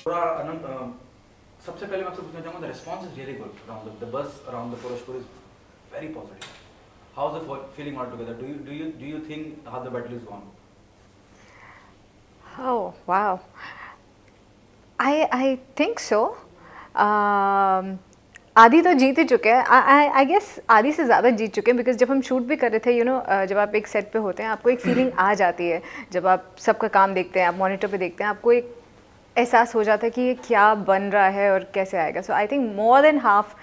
थोड़ा सबसे पहले मैं आपसे पूछना चाहूँगा, the response is really good around the buzz around the पुरुष is very positive. How is the feeling all together? Do you think how the battle is gone? Oh, wow. I think so. आदि तो जीत ही चुके हैं. I guess आदि से ज़्यादा जीत चुके हैं, बिकॉज जब हम शूट भी कर रहे थे, जब आप एक सेट पे होते हैं आपको एक फीलिंग आ जाती है. जब आप सबका काम देखते हैं, आप मॉनिटर पे देखते हैं, आपको एक एहसास हो जाता है कि ये क्या बन रहा है और कैसे आएगा. So I think more than half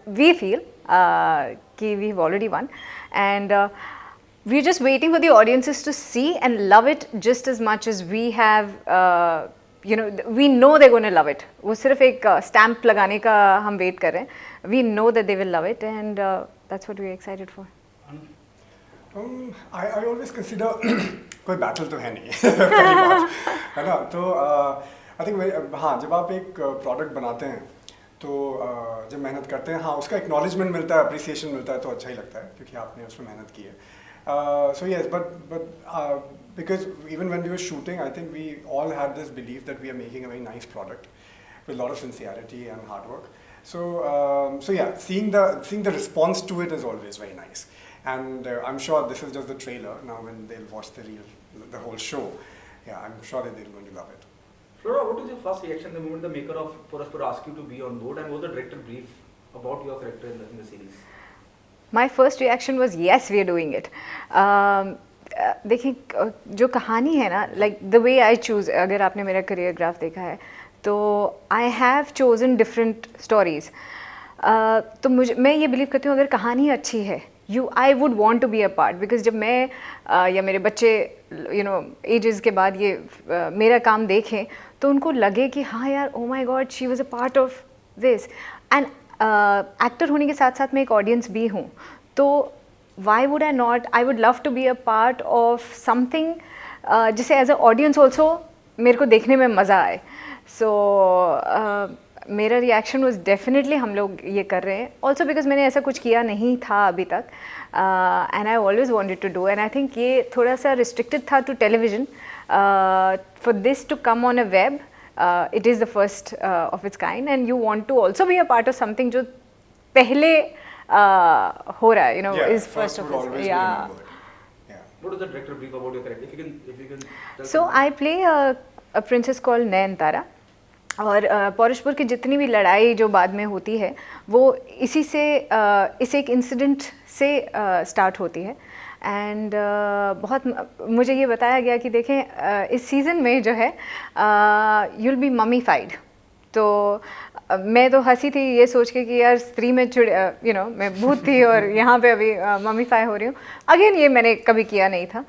we feel कि we have already won, and we're just waiting for the audiences to see and love it just as much as we have. We know they're going to love it. वो सिर्फ एक stamp लगाने का हम wait कर रहे हैं. We know that they will love it, and that's what we're excited for. I always consider कोई battle तो है नहीं पहली बात, है ना. तो I think हाँ, जब आप एक product बनाते हैं तो जब मेहनत करते हैं, हाँ, उसका acknowledgement मिलता है, appreciation मिलता है, तो अच्छा ही लगता है क्योंकि आपने उसमें मेहनत की है. So yes, but because even when we were shooting, I think we all had this belief that we are making a very nice product with a lot of sincerity and hard work. So yeah, seeing the response to it is always very nice, and I'm sure this is just the trailer. Now when they'll watch the whole show, yeah, I'm sure that they're going to love it. Flora, what was your first reaction the moment the maker of Puraspur asked you to be on board, and what was the director brief about your character in the series? My first reaction was yes, we are doing it. देखिए, जो कहानी है ना, like the way I choose, अगर आपने मेरा career graph देखा है तो I have chosen different stories. तो मैं ये believe करती हूँ अगर कहानी अच्छी है, I would want to be a part, because जब मैं या मेरे बच्चे ages के बाद ये मेरा काम देखें तो उनको लगे कि हाँ यार, oh my God, she was a part of this. And actor होने के साथ साथ मैं एक ऑडियंस भी हूँ, तो why would I not, I would love to be a part of something जिसे एज अ ऑडियंस ऑल्सो मेरे को देखने में मज़ा आए. सो मेरा रिएक्शन वॉज डेफिनेटली हम लोग ये कर रहे हैं, ऑल्सो बिकॉज मैंने ऐसा कुछ किया नहीं था अभी तक, and I always wanted to do, and I think ये थोड़ा सा रिस्ट्रिक्टेड था to television. For this to come on a web, it is the first of its kind, and you want to also be a part of something जो पहले हो रहा है, yeah, is first of its. Yeah. What is the director brief about your character? If you can tell So something. I play a princess called Nayantara, और पौरुषपुर की जितनी भी लड़ाई जो बाद में होती है वो इसी से इस एक इंसिडेंट से स्टार्ट होती है. एंड बहुत मुझे ये बताया गया कि देखें इस सीज़न में जो है you'll be mummified. तो मैं तो हंसी थी ये सोच के कि यार स्त्री में मैं भूत थी और यहाँ पे अभी मम्मीफाई हो रही हूँ. अगेन ये मैंने कभी किया नहीं था.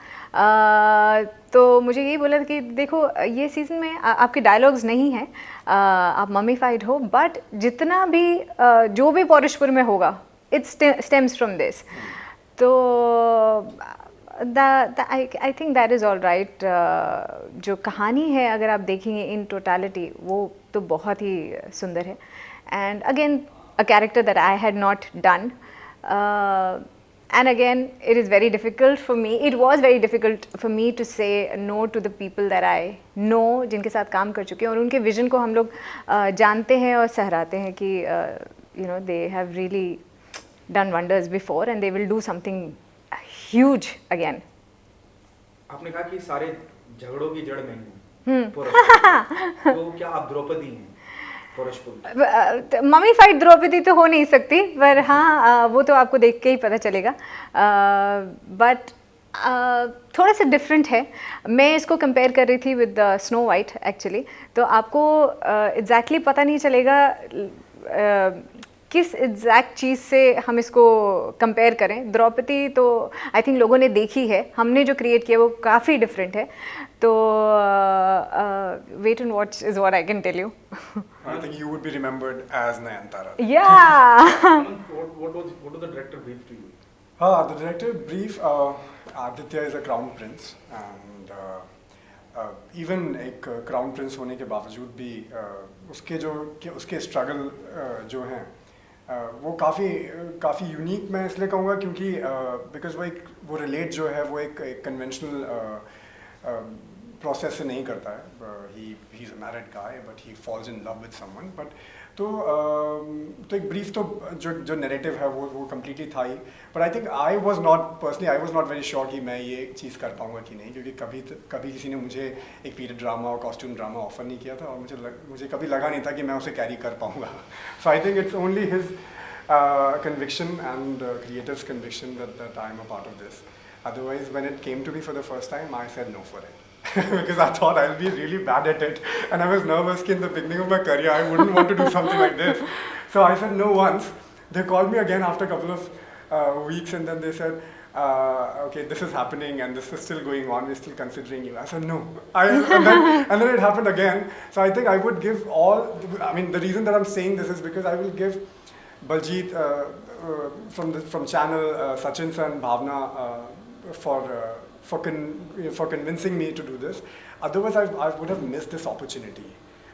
तो मुझे यही बोला था कि देखो ये सीज़न में आपके डायलॉग्स नहीं हैं, आप मम्मीफाइड हो, बट जितना भी जो भी पौरुषपुर में होगा इट स्टेम्स फ्रॉम दिस. तो I think that is all right. जो कहानी है अगर आप देखेंगे इन टोटलिटी वो तो बहुत ही सुंदर है. And again a character that I had not done, and again it is very difficult for me, it was very difficult for me to say no to the people that I know, जिनके साथ काम कर चुके हैं और उनके vision को हम लोग जानते हैं और सहराते हैं कि they have really done wonders before and they will do something huge again. आपने कहा कि सारे झगड़ों की जड़ में हूँ तो क्या आप द्रौपदी हैं पौरुषपुर? मम्मी फाइट द्रौपदी तो हो नहीं सकती, पर हाँ वो तो आपको देख के ही पता चलेगा. बट थोड़ा सा डिफरेंट है. मैं इसको कंपेयर कर रही थी विद स्नो वाइट एक्चुअली, तो आपको एग्जैक्टली पता नहीं चलेगा किस एग्जैक्ट चीज़ से हम इसको कंपेयर करें. द्रौपदी तो आई थिंक लोगों ने देखी है, हमने जो क्रिएट किया वो काफ़ी डिफरेंट है. तो wait and watch is what I can tell you. I think you would be remembered as Nayantara. Yeah. What was the director brief to you? The director brief, Aditya is a crown prince, and even एक crown prince होने के बावजूद भी उसके struggle जो हैं वो काफ़ी यूनिक मैं इसलिए कहूँगा क्योंकि बिकॉज वो relate जो है वो एक conventional प्रोसेस से नहीं करता है, he is a married guy but he falls in love with someone, but तो एक ब्रीफ तो जो नैरेटिव है वो कम्प्लीटली था ही, but I think I was not very sure कि मैं ये चीज़ कर पाऊँगा कि नहीं, क्योंकि कभी किसी ने मुझे एक पीरियड ड्रामा और कॉस्ट्यूम ड्रामा ऑफर नहीं किया था, और मुझे कभी लगा नहीं था कि मैं उसे कैरी कर पाऊँगा. So I think it's only his conviction and creator's conviction that I am a part of this. Otherwise, when it came to me for the first time, I said no for it. Because I thought I'll be really bad at it. And I was nervous in the beginning of my career, I wouldn't want to do something like this. So I said no once. They called me again after a couple of weeks, and then they said, okay, this is happening and this is still going on, we're still considering you. I said no. And then it happened again. So I think I would give the reason that I'm saying this is because I will give Baljeet from channel, Sachin sir and Bhavna for convincing me to do this. Otherwise, I would have missed this opportunity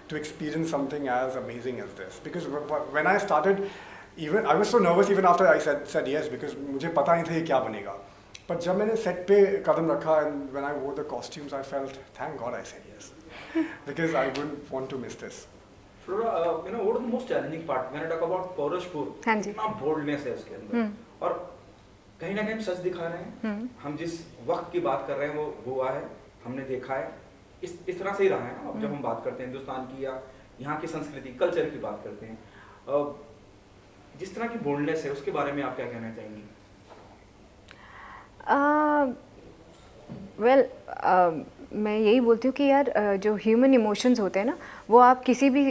to experience something as amazing as this. Because when I started, even I was so nervous even after I said yes, because मुझे पता नहीं था ये क्या बनेगा. But जब मैंने set पे कदम रखा and when I wore the costumes, I felt, thank God I said yes, because I wouldn't want to miss this. Flora, what is the most challenging part when I talk about Porospur? हाँ जी. कितना boldness है उसके अंदर, और कहीं ना कहीं हम सच दिखा रहे हैं. हम जिस वक्त की बात कर रहे हैं वो हुआ है, हमने देखा है, इस तरह से ही रहा है ना. अब जब हम बात करते हैं हिंदुस्तान की या यहाँ की संस्कृति कल्चर की बात करते हैं, जिस तरह की बोल्डनेस है उसके बारे में आप क्या कहना चाहेंगी? मैं यही बोलती हूँ कि यार जो ह्यूमन इमोशंस होते हैं ना, वो आप किसी भी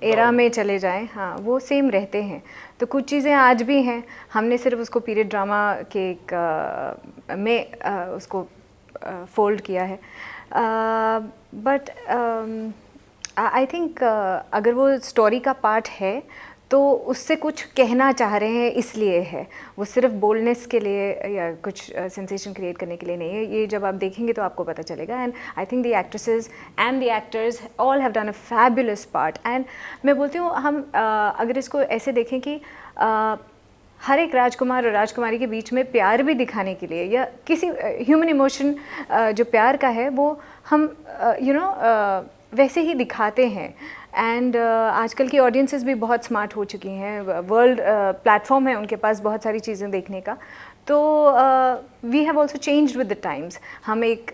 एरा में चले जाएं, हाँ वो सेम रहते हैं. तो कुछ चीज़ें आज भी हैं, हमने सिर्फ उसको पीरियड ड्रामा के में उसको फोल्ड किया है. बट आई थिंक अगर वो स्टोरी का पार्ट है तो उससे कुछ कहना चाह रहे हैं, इसलिए है. वो सिर्फ बोल्डनेस के लिए या कुछ सेंसेशन क्रिएट करने के लिए नहीं है. ये जब आप देखेंगे तो आपको पता चलेगा. And I think the actresses and the actors all have done a fabulous part. And मैं बोलती हूँ हम अगर इसको ऐसे देखें कि हर एक राजकुमार और राजकुमारी के बीच में प्यार भी दिखाने के लिए या किसी ह्यूमन इमोशन जो प्यार का है वो हम वैसे ही दिखाते हैं. एंड आजकल की ऑडियंसेस भी बहुत स्मार्ट हो चुकी हैं, वर्ल्ड प्लेटफॉर्म है उनके पास बहुत सारी चीज़ें देखने का. तो we have also changed with the times. हम एक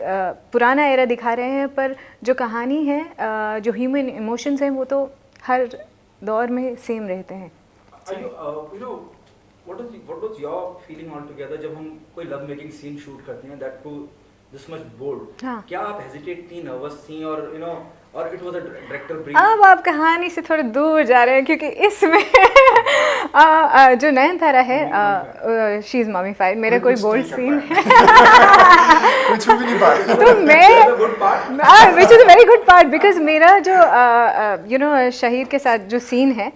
पुराना एरा दिखा रहे हैं, पर जो कहानी है, जो ह्यूमन इमोशंस हैं, वो तो हर दौर में सेम रहते हैं. What was your feeling altogether जब हम कोई लव मेकिंग सीन शूट करते हैं, that too this much bold? हाँ. क्या आप हेजिटेट थी, नर्वस थी, और it was a director brief? अब आप कहानी से थोड़े दूर जा रहे हैं, क्योंकि इसमें जो नयनतारा है, शी इज मम्मीफाइड. मेरा कोई बोल्ड सीन है कुछ भी नहीं पाया. तो मैं which is a very good part, because मेरा जो शहीर के साथ जो सीन है,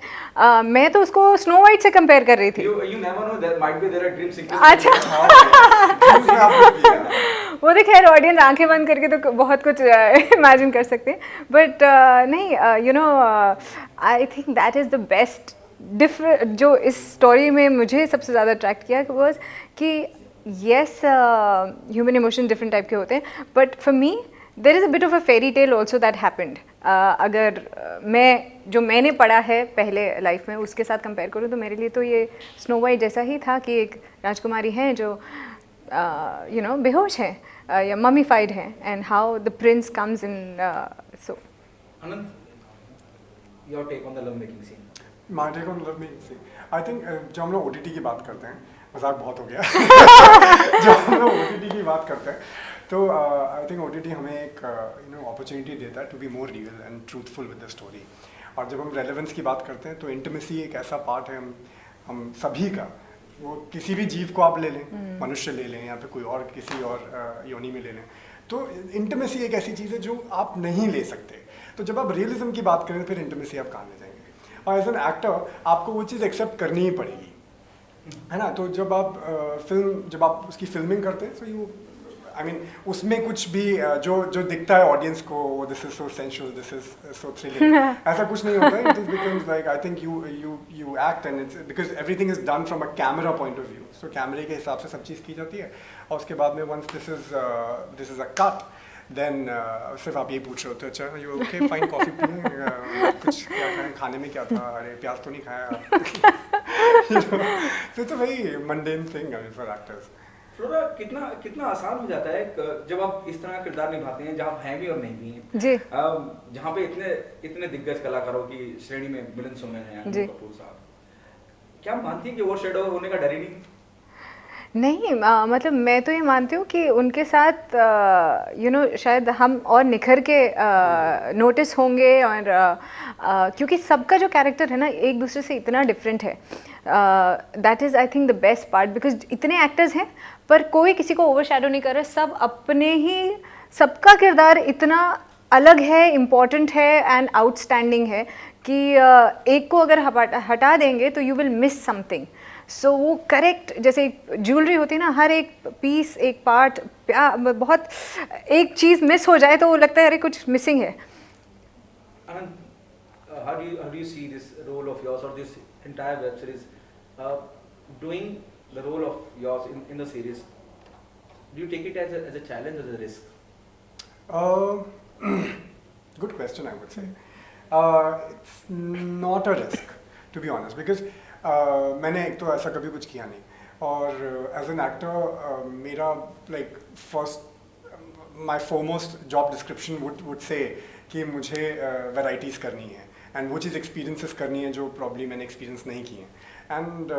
मैं तो उसको स्नो वाइट से कंपेयर कर रही थी. You never know, there might be there are dream sequences. अच्छा. वो तो खैर ऑडियंस आंखें बंद करके तो बहुत कुछ इमेजिन कर सकते हैं. बट नहीं, आई think that is the best जो इस स्टोरी में मुझे सबसे ज़्यादा अट्रैक्ट किया वॉज कि yes, human emotion different type के होते हैं, but for me there is a bit of a fairy tale also that happened. अगर मैंने पढ़ा है पहले लाइफ में उसके साथ कंपेयर करूँ तो मेरे लिए तो ये स्नो वाइट जैसा ही था कि एक राजकुमारी है जो बेहोश है या मम्मीफाइड है, and how the Prince comes in. So Anand, your take on the love making scene? My take on love making scene, I think जब हम लोग OTT की बात करते हैं, मजाक बहुत हो गया. जब हम लोग OTT की बात करते हैं तो आई थिंक OTT हमें एक अपॉर्चुनिटी देता है to be more real and truthful with the story. और जब हम रेलेवेंस की बात करते हैं तो इंटीमेसी एक ऐसा पार्ट है हम सभी का. वो किसी भी जीव को आप ले लें, मनुष्य ले लें या फिर कोई और किसी और योनि में ले लें, तो इंटीमेसी एक ऐसी चीज़ है जो आप नहीं ले सकते. तो जब आप रियलिज्म की बात करें फिर इंटीमेसी आप कहाँ ले जाएंगे. और एज एन एक्टर आपको वो चीज़ एक्सेप्ट करनी ही पड़ेगी, है ना. तो जब आप उसकी फिल्मिंग करते हैं, सो यू आई मीन उसमें कुछ भी जो दिखता है ऑडियंस को, this is so sensual, this is so thrilling, ऐसा कुछ नहीं होता है. It becomes like I think you act and it's because everything is done from a camera point of view. So कैमरे के हिसाब से सब चीज़ की जाती है, और उसके बाद में once this is a cut, then सिर्फ आप ये पूछ रहे होते, अच्छा यू ओके फाइन, कॉफ़ी पिए, कुछ क्या खाएं, खाने में क्या था, अरे प्याज तो नहीं खाया. So it's a very mundane thing, I mean, for actors. Flora, कितना आसान हो जाता है जब आप इस तरह का किरदार निभाते हैं जहाँ आप हैं भी और नहीं भी हैं जी. जहाँ पे इतने दिग्गज कलाकारों की श्रेणी में मिलन सुमन है, अनिल कपूर साहब, क्या मानती हैं कि ओवर शेडो होने का डर ही नहीं? नहीं, मतलब मैं तो ये मानती हूँ कि उनके साथ शायद हम और निखर के नोटिस होंगे, और क्योंकि सबका जो कैरेक्टर है ना एक दूसरे से इतना डिफरेंट है. That is I think the best part, because इतने एक्टर्स हैं पर कोई किसी को ओवरशैडो नहीं कर रहा. सब अपने ही, सबका किरदार इतना अलग है, इम्पॉर्टेंट है एंड आउटस्टैंडिंग है कि एक को अगर हटा देंगे तो यू विल मिस समथिंग. सो वो करेक्ट, जैसे ज्वेलरी होती है ना, हर एक पीस, एक पार्ट, बहुत एक चीज़ मिस हो जाए तो वो लगता है अरे कुछ मिसिंग है. How do you see this role of yours, or this entire web series, doing the role of yours in the series? Do you take it as a challenge, as a risk? Good question, I would say. It's not a risk, to be honest, because मैंने एक तो ऐसा कभी कुछ किया नहीं, और as an actor मेरा like first my foremost job description would say कि मुझे वैराइटीज़ करनी है, एंड वो चीज़ एक्सपीरियंसेस करनी है जो प्रॉब्ली मैंने एक्सपीरियंस नहीं किए. एंड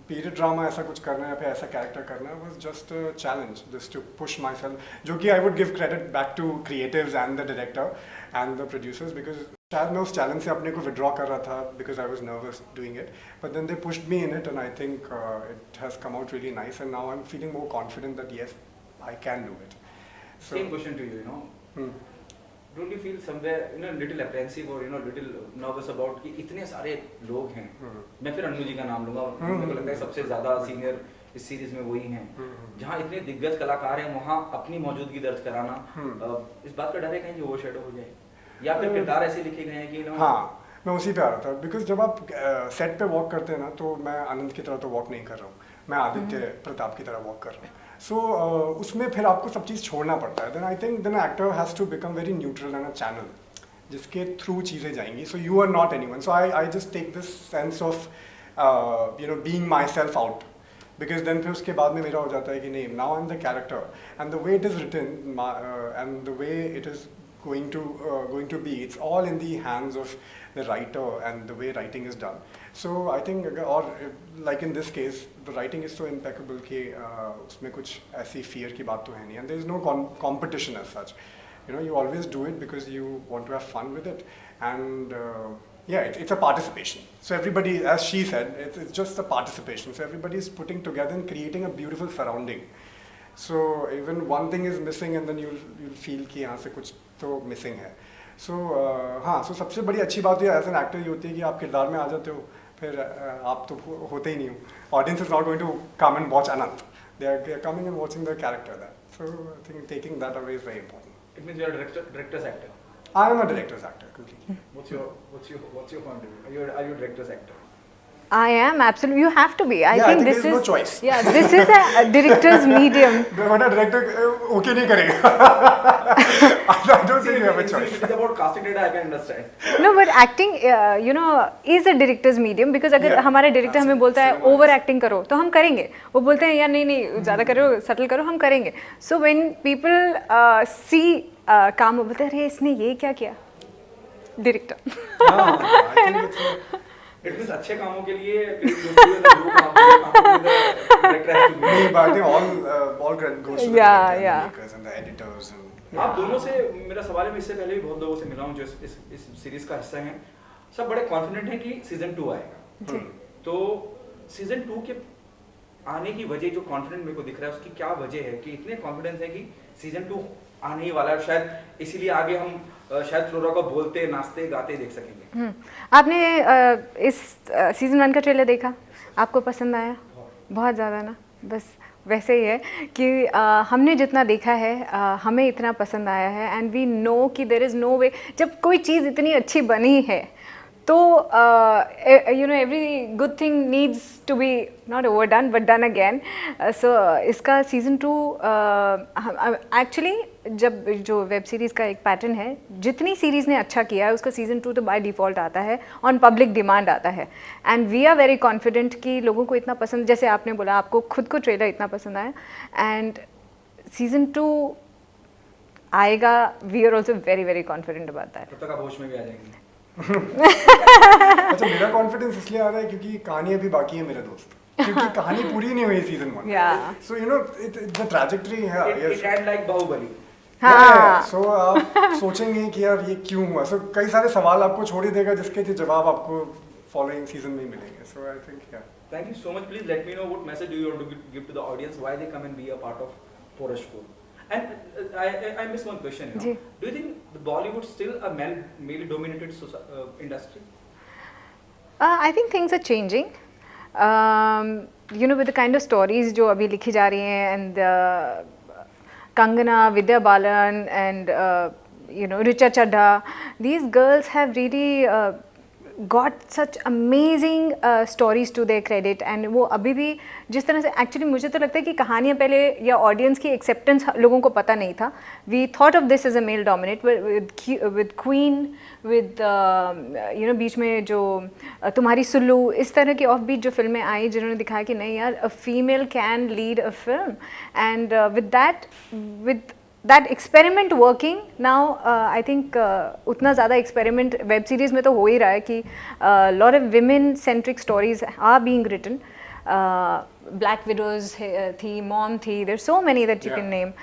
पीरियड ड्रामा ऐसा कुछ करना है, फिर ऐसा कैरेक्टर करना है, was just a challenge, just to push myself, जो कि I would give credit back to creatives and the director and the producers, because शायद मैं उस चैलेंज से अपने को विड्रॉ कर रहा था because I was nervous doing it, but then they pushed me in it, and I think it has come out really nice, and now I am feeling more confident that yes I can do it. Same question to you, you know. Don't you feel somewhere, you know, little apprehensive or, you know, little nervous about कि इतने सारे लोग हैं? मैं फिर अन्नू जी का नाम लूँगा, मेरे को लगता है सबसे ज़्यादा सीनियर इस सीरीज में वही हैं. जहाँ इतने दिग्गज कलाकार हैं वहाँ अपनी मौजूदगी दर्ज कराना, इस बात का डर है कहीं कि ओवरशैडो हो जाए, या फिर किरदार ऐसे लिखे गए हैं कि ना? हाँ, मैं उसी पे आ रहा था, बिकॉज जब आप सेट पे वॉक करते हैं ना, तो मैं आनंद की तरह तो वॉक नहीं कर रहा हूँ, मैं आदित्य प्रताप की तरह वॉक कर रहा हूँ. सो उसमें फिर आपको सब चीज़ छोड़ना पड़ता है. Then I think then actor has to become very neutral and a channel जिसके थ्रू चीज़ें जाएंगी. So you are not anyone. So I just take this sense of being myself out, because then फिर उसके बाद में मेरा हो जाता है कि नहीं, now I am the character, and the way it is written and the way it is going to be, it's all in the hands of the writer and the way writing is done. So I think, or like in this case, the writing is so impeccable कि उसमें कुछ ऐसी fear की बात तो है नहीं, and there is no competition as such. You know, you always do it because you want to have fun with it, and yeah, it's a participation. So everybody, as she said, it's just a participation. So everybody is putting together and creating a beautiful surrounding. So even one thing is missing, and then you'll feel कि यहाँ से कुछ तो missing है. सो हाँ, सो सबसे बड़ी अच्छी बात ये एज एन एक्टर ये होती है कि आप किरदार में आ जाते हो, फिर आप तो होते ही नहीं हो. Audience is not going to come and watch Anant, they are coming and watching the character that. So I think taking that away is very important. It means you are director's actor. I am a director's actor completely. What's your point of view? Are you a director's actor? I am absolutely. You have to be. I Yeah, think I think this there's is no choice. Yeah, this is a director's medium. वरना director okay नहीं करेगा. I don't think you have a choice. It's about casting data, I can understand. No, but acting, is a director's medium, because अगर Yeah, हमारा director हमें बोलता है cinema over acting करो तो हम करेंगे. वो बोलते हैं यार नहीं ज़्यादा करो, सटल करो, हम करेंगे. So when people see काम, बोलते हैं अरे इसने ये क्या किया, director. I think it's It means अच्छे कामों के लिए नहीं, but I think all credit goes to the Yeah, director and yeah. the makers and the editors and आप दोनों से मेरा सवाल है, मैं इससे पहले भी बहुत लोगों से मिला हूँ जो इस सीरीज का हिस्सा हैं, सब बड़े कॉन्फिडेंट हैं कि सीजन 2 आएगा. तो सीजन 2 के आने की वजह, जो कॉन्फिडेंट मेरे को दिख रहा है, उसकी क्या वजह है कि इतने कॉन्फिडेंस है कि सीजन 2 आने ही वाला है? शायद इसीलिए आगे हम शायद फ्लोरा को बोलते, नाचते, गाते देख सकेंगे. आपने इस सीजन 1 का ट्रेलर देखा, आपको पसंद आया? बहुत ज़्यादा ना. बस वैसे ही है कि हमने जितना देखा है हमें इतना पसंद आया है एंड वी नो कि देयर इज़ नो वे, जब कोई चीज़ इतनी अच्छी बनी है तो you know every good thing needs to be not over done but done again. So इसका सीज़न 2 एक्चुअली जब जो वेब सीरीज़ का एक पैटर्न है, जितनी सीरीज़ ने अच्छा किया है उसका सीज़न 2 तो बाय डिफ़ॉल्ट आता है, ऑन पब्लिक डिमांड आता है. And we are very confident कि लोगों को इतना पसंद, जैसे आपने बोला आपको खुद को ट्रेलर इतना पसंद आया एंड सीज़न 2 आएगा. We are also very very confident about that. तब तक आप होश में भी आ जाएंगे. अच्छा, मेरा कॉन्फिडेंस इसलिए आ रहा है क्योंकि कहानी अभी बाकी है मेरे दोस्त, क्योंकि कहानी पूरी नहीं हुई season 1. So you know the trajectory है. It end like Baahubali. हाँ. सो आप सोचेंगे कि यार ये क्यों हुआ. सो कई सारे सवाल आपको छोड़ ही देगा जिसके जवाब आपको फॉलोइंग सीजन में मिलेंगे. सो आई थिंक या. Thank you so much. Please let me know what message do you want to give to the audience, why they come and be a part of Porashpur. And I missed one question. You know? Do you think the Bollywood still a male-dominated industry? I think things are changing. You know, with the kind of stories जो अभी लिखी जा रही हैं and Kangana, Vidya Balan and you know Richa Chadha, these girls have really got such amazing stories to their credit. and वो अभी भी जिस तरह से एक्चुअली मुझे तो लगता है कि कहानियाँ पहले या ऑडियंस की एक्सेप्टेंस लोगों को पता नहीं था. We thought of this as a male dominate with queen with you know बीच में जो तुम्हारी सुल्लू, इस तरह की ऑफ बीट जो फिल्में आई जिन्होंने दिखाया कि नहीं यार, a female can lead a film. And with that experiment working now, I think उतना ज़्यादा experiment web series में तो हो ही रहा है कि lot of women centric stories are being written. Black Widows थी, Mom थी, there's so many that you can name.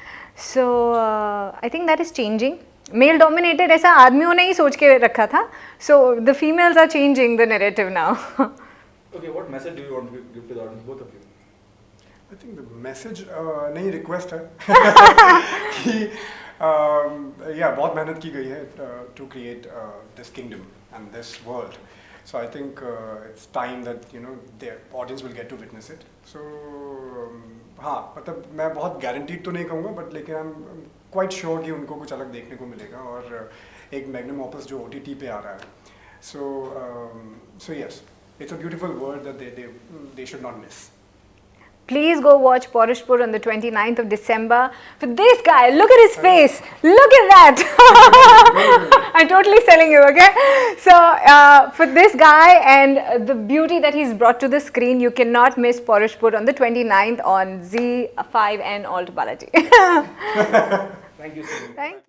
So I think that is changing. Male dominated ऐसा आदमियों ने ही सोच के रखा था. So the females are changing the narrative now. Okay, what message do you want to give to the audience, both of you? I think the message नहीं request है कि या बहुत मेहनत की गई है to create this kingdom and this world. So I think it's time that you know the audience will get to witness it. So हाँ, मतलब मैं बहुत guaranteed तो नहीं कहूँगा, but लेकिन I'm quite sure कि उनको कुछ अलग देखने को मिलेगा और एक magnum opus जो OTT पे आ रहा है. So yes, it's a beautiful world that they should not miss. Please go watch Porashpur on the 29th of December. For this guy, look at his face. Look at that. I'm totally selling you, okay? So, for this guy and the beauty that he's brought to the screen, you cannot miss Porashpur on the 29th on Z5 and Alt Balaji. Thank you so much. Thank you.